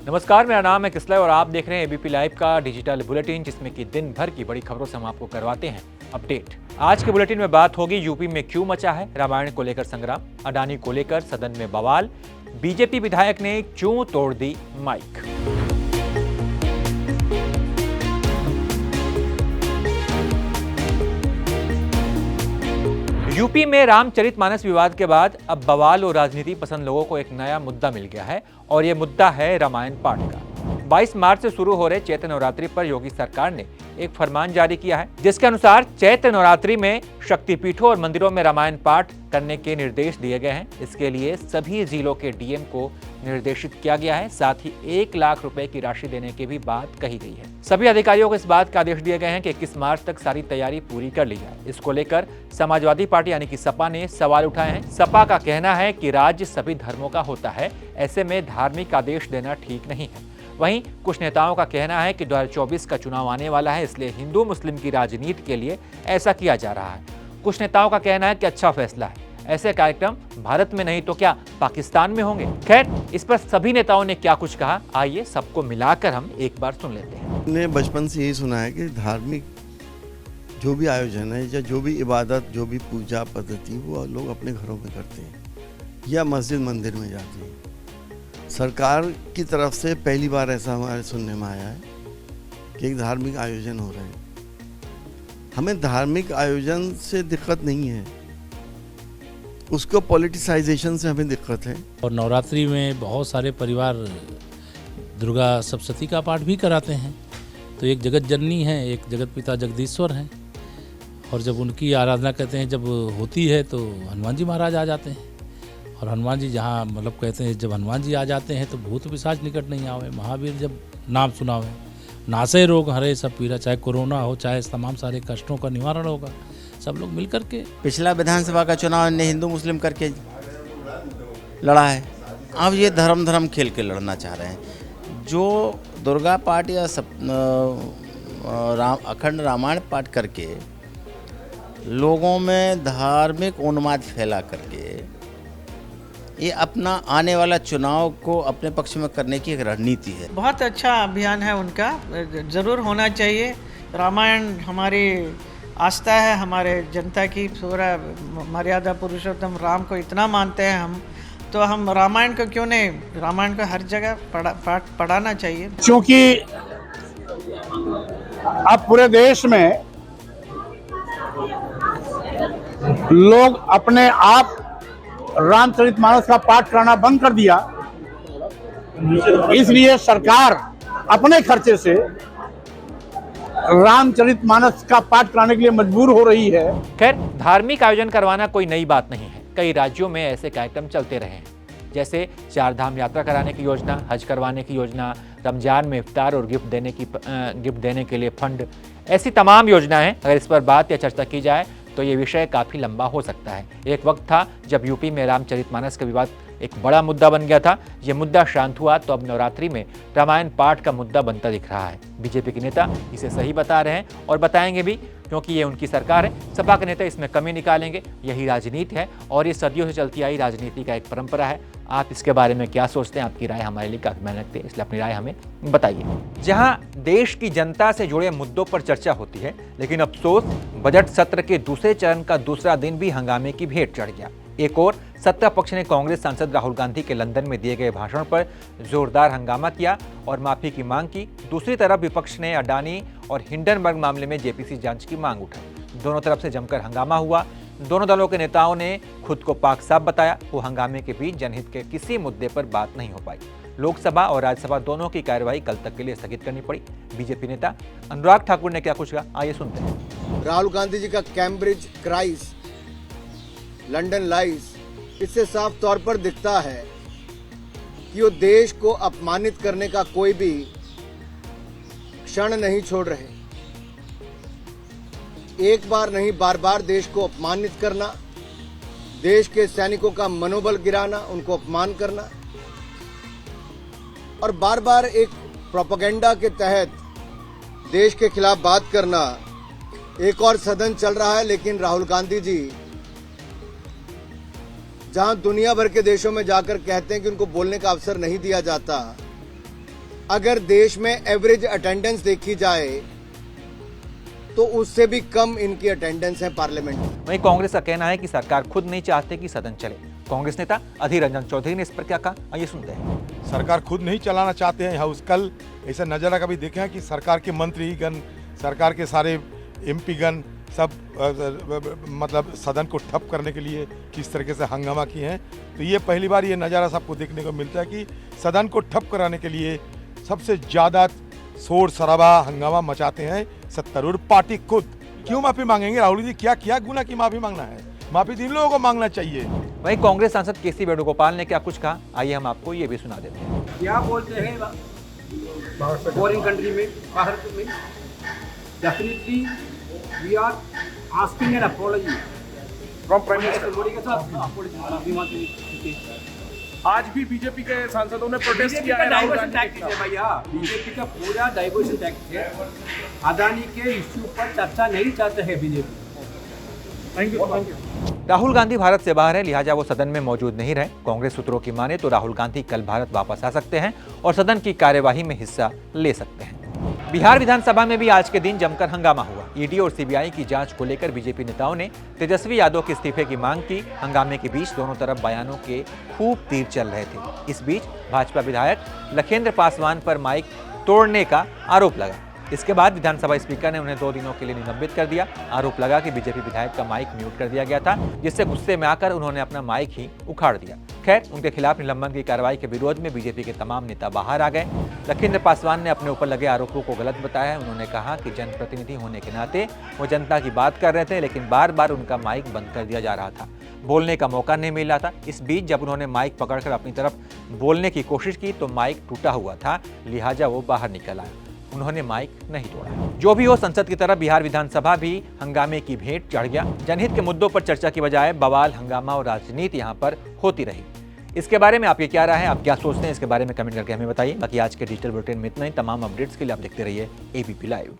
नमस्कार, मेरा नाम है किसलय और आप देख रहे हैं एबीपी लाइव का डिजिटल बुलेटिन, जिसमें कि दिन भर की बड़ी खबरों से हम आपको करवाते हैं अपडेट। आज के बुलेटिन में बात होगी यूपी में क्यों मचा है रामायण को लेकर संग्राम, अडानी को लेकर सदन में बवाल, बीजेपी विधायक ने क्यों तोड़ दी माइक। यूपी में रामचरितमानस विवाद के बाद अब बवाल और राजनीति पसंद लोगों को एक नया मुद्दा मिल गया है और ये मुद्दा है रामायण पाठ का। 22 मार्च से शुरू हो रहे चैत्र नवरात्रि पर योगी सरकार ने एक फरमान जारी किया है, जिसके अनुसार चैत्र नवरात्रि में शक्तिपीठों और मंदिरों में रामायण पाठ करने के निर्देश दिए गए हैं। इसके लिए सभी जिलों के डीएम को निर्देशित किया गया है। साथ ही 1 लाख रुपए की राशि देने की भी बात कही गई है। सभी अधिकारियों को इस बात का आदेश दिए गए हैं कि 21 मार्च तक सारी तैयारी पूरी कर ली जाए। इसको लेकर समाजवादी पार्टी यानी कि सपा ने सवाल उठाए हैं। सपा का कहना है कि राज्य सभी धर्मों का होता है, ऐसे में धार्मिक आदेश देना ठीक नहीं है। वहीं कुछ नेताओं का कहना है कि 2024 का चुनाव आने वाला है, इसलिए हिंदू मुस्लिम की राजनीति के लिए ऐसा किया जा रहा है। कुछ नेताओं का कहना है कि अच्छा फैसला है, ऐसे कार्यक्रम भारत में नहीं तो क्या पाकिस्तान में होंगे। खैर, इस पर सभी नेताओं ने क्या कुछ कहा, आइए सबको मिलाकर हम एक बार सुन लेते हैं। हमने बचपन से यही सुना है कि धार्मिक जो भी आयोजन है या जो भी इबादत, जो भी पूजा पद्धति, वो लोग अपने घरों में करते हैं या मस्जिद मंदिर में जाते हैं। सरकार की तरफ से पहली बार ऐसा हमारे सुनने में आया है कि एक धार्मिक आयोजन हो रहे हैं। हमें धार्मिक आयोजन से दिक्कत नहीं है, उसको पॉलिटिसाइजेशन से हमें दिक्कत है। और नवरात्रि में बहुत सारे परिवार दुर्गा सप्तशती का पाठ भी कराते हैं। तो एक जगत जननी है, एक जगत पिता जगदीश्वर हैं, और जब उनकी आराधना कहते हैं जब होती है तो हनुमान जी महाराज आ जाते हैं। और हनुमान जी जहाँ मतलब कहते हैं जब हनुमान जी आ जाते हैं तो भूत पिशाच निकट नहीं आवे। महावीर जब नाम सुनावे नासे रोग हरे सब पीरा, चाहे कोरोना हो चाहे तमाम सारे कष्टों का निवारण होगा, सब लोग मिल करके। पिछला विधानसभा का चुनाव ने हिंदू मुस्लिम करके लड़ा है, अब ये धर्म खेल के लड़ना चाह रहे हैं। जो दुर्गा पाठ या अखंड रामायण पाठ करके लोगों में धार्मिक उन्माद फैला करके ये अपना आने वाला चुनाव को अपने पक्ष में करने की एक रणनीति है। बहुत अच्छा अभियान है उनका, ज़रूर होना चाहिए। रामायण हमारी आस्था है, हमारे जनता की। पूरा मर्यादा पुरुषोत्तम राम को इतना मानते हैं हम, तो हम रामायण को क्यों नहीं, रामायण को हर जगह पढ़ाना चाहिए। क्योंकि अब पूरे देश में लोग अपने आप रामचरितमानस का पाठ करना बंद कर दिया, इसलिए सरकार अपने खर्चे से रामचरितमानस का पाठ कराने के लिए मजबूर हो रही है। खैर, धार्मिक आयोजन करवाना कोई नई बात नहीं है। कई राज्यों में ऐसे कार्यक्रम चलते रहे हैं, जैसे 4 धाम यात्रा कराने की योजना, हज करवाने की योजना, रमजान में इफ्तार और गिफ्ट देने के लिए फंड, ऐसी तमाम योजनाएं हैं। अगर इस पर बात या चर्चा की जाए तो ये विषय काफ़ी लंबा हो सकता है। एक वक्त था जब यूपी में रामचरितमानस का विवाद एक बड़ा मुद्दा बन गया था। ये मुद्दा शांत हुआ तो अब नवरात्रि में रामायण पाठ का मुद्दा बनता दिख रहा है। बीजेपी के नेता इसे सही बता रहे हैं और बताएंगे भी, क्योंकि ये उनकी सरकार है। सपा के नेता इसमें कमी निकालेंगे। यही राजनीति है और ये सदियों से चलती आई राजनीति का एक परंपरा है। आप इसके बारे में क्या सोचते हैं? आपकी राय हमारे लिए काफी मायने रखती है, इसलिए अपनी राय हमें बताइए। जहां देश की जनता से जुड़े मुद्दों पर चर्चा होती है, लेकिन अफसोस बजट सत्र के दूसरे चरण का दूसरा दिन भी हंगामे की भेंट चढ़ गया। एक और सत्ता पक्ष ने कांग्रेस सांसद राहुल गांधी के लंदन में दिए गए भाषण पर जोरदार हंगामा किया और माफी की मांग की। दूसरी तरफ विपक्ष ने अडानी और हिंडनबर्ग मामले में जेपीसी जांच की मांग उठाई। दोनों तरफ से जमकर हंगामा हुआ। दोनों दलों के नेताओं ने खुद को पाक साफ बताया। वो हंगामे के बीच जनहित के किसी मुद्दे पर बात नहीं हो पाई। लोकसभा और राज्यसभा दोनों की कार्यवाही कल तक के लिए स्थगित करनी पड़ी। बीजेपी नेता अनुराग ठाकुर ने क्या कुछ कहा, आइए सुनते हैं। राहुल गांधी जी का कैम्ब्रिज क्राइस, लंदन लाइस, इससे साफ तौर पर दिखता है कि वो देश को अपमानित करने का कोई भी क्षण नहीं छोड़ रहे। एक बार नहीं, बार बार देश को अपमानित करना, देश के सैनिकों का मनोबल गिराना, उनको अपमान करना और बार बार एक प्रोपेगेंडा के तहत देश के खिलाफ बात करना। एक और सदन चल रहा है, लेकिन राहुल गांधी जी जहां दुनिया भर के देशों में जाकर कहते हैं कि उनको बोलने का अवसर नहीं दिया जाता, अगर देश में एवरेज अटेंडेंस देखी जाए तो उससे भी कम इनकी अटेंडेंस है पार्लियामेंट में। वहीं कांग्रेस का कहना है कि सरकार खुद नहीं चाहती कि सदन चले। कांग्रेस नेता अधीर रंजन चौधरी ने इस पर क्या कहा, आइए सुनते हैं। सरकार खुद नहीं चलाना चाहते हैं हाउस। कल ऐसा नज़ारा कभी देखे हैं कि सरकार के मंत्रीगण, सरकार के सारे एमपीगण सब मतलब सदन को ठप करने के लिए किस तरीके से हंगामा किए हैं। तो ये पहली बार ये नज़ारा सबको देखने को मिलता है कि सदन को ठप कराने के लिए सबसे ज़्यादा शोर शराबा हंगामा मचाते हैं सत्तारूढ़ पार्टी खुद। क्यों माफ़ी मांगेंगे? राहुल जी क्या क्या गुना की माफ़ी मांगना है? माफ़ी इन लोगों को मांगना चाहिए। वहीं कांग्रेस सांसद केसी वेणुगोपाल ने क्या कुछ कहा, आइए हम आपको ये भी सुना देते हैं। क्या बोलते हैं फॉरेन कंट्री में, भारत में, definitely we are asking an apology from prime minister Modi के साथ अपॉलजी। आज भी बीजेपी के सांसदों ने प्रोटेस्ट किया है। डाइवर्शन टैक्स है भैया, बीजेपी का पूरा डाइवर्शन टैक्स है। अदानी के इश्यू पर चर्चा नहीं चाहते हैं BJP. Thank you. Rahul Gandhi Bharat से बाहर है, लिहाजा वो सदन में मौजूद नहीं रहे। कांग्रेस सूत्रों की माने तो राहुल गांधी कल भारत वापस आ सकते हैं और सदन की कार्यवाही में हिस्सा ले सकते हैं। बिहार विधानसभा में भी आज के दिन जमकर हंगामा हुआ। ईडी और सीबीआई की जांच को लेकर बीजेपी नेताओं ने तेजस्वी यादव के इस्तीफे की मांग की। हंगामे के बीच दोनों तरफ बयानों के खूब तीर चल रहे थे। इस बीच भाजपा विधायक लखेंद्र पासवान पर माइक तोड़ने का आरोप लगा। इसके बाद विधानसभा स्पीकर ने उन्हें 2 दिनों के लिए निलंबित कर दिया। आरोप लगा कि बीजेपी विधायक का माइक म्यूट कर दिया गया था, जिससे गुस्से में आकर उन्होंने अपना माइक ही उखाड़ दिया। खैर, उनके खिलाफ निलंबन की कार्रवाई के विरोध में बीजेपी के तमाम नेता बाहर आ गए। लखेंद्र पासवान ने अपने ऊपर लगे आरोपों को गलत बताया। उन्होंने कहा कि जनप्रतिनिधि होने के नाते वो जनता की बात कर रहे थे, लेकिन बार बार उनका माइक बंद कर दिया जा रहा था, बोलने का मौका नहीं मिल रहा था। इस बीच जब उन्होंने माइक पकड़कर अपनी तरफ बोलने की कोशिश की तो माइक टूटा हुआ था, लिहाजा वो बाहर निकल आए। उन्होंने माइक नहीं तोड़ा। जो भी हो, संसद की तरफ बिहार विधानसभा भी हंगामे की भेंट चढ़ गया। जनहित के मुद्दों पर चर्चा की बजाय बवाल, हंगामा और राजनीति यहाँ पर होती रही। इसके बारे में आपकी क्या राय है, आप क्या सोचते हैं, इसके बारे में कमेंट करके हमें बताइए। बाकी आज के डिजिटल बुलेटिन में इतना ही। तमाम अपडेट्स के लिए आप देखते रहिए ABP लाइव।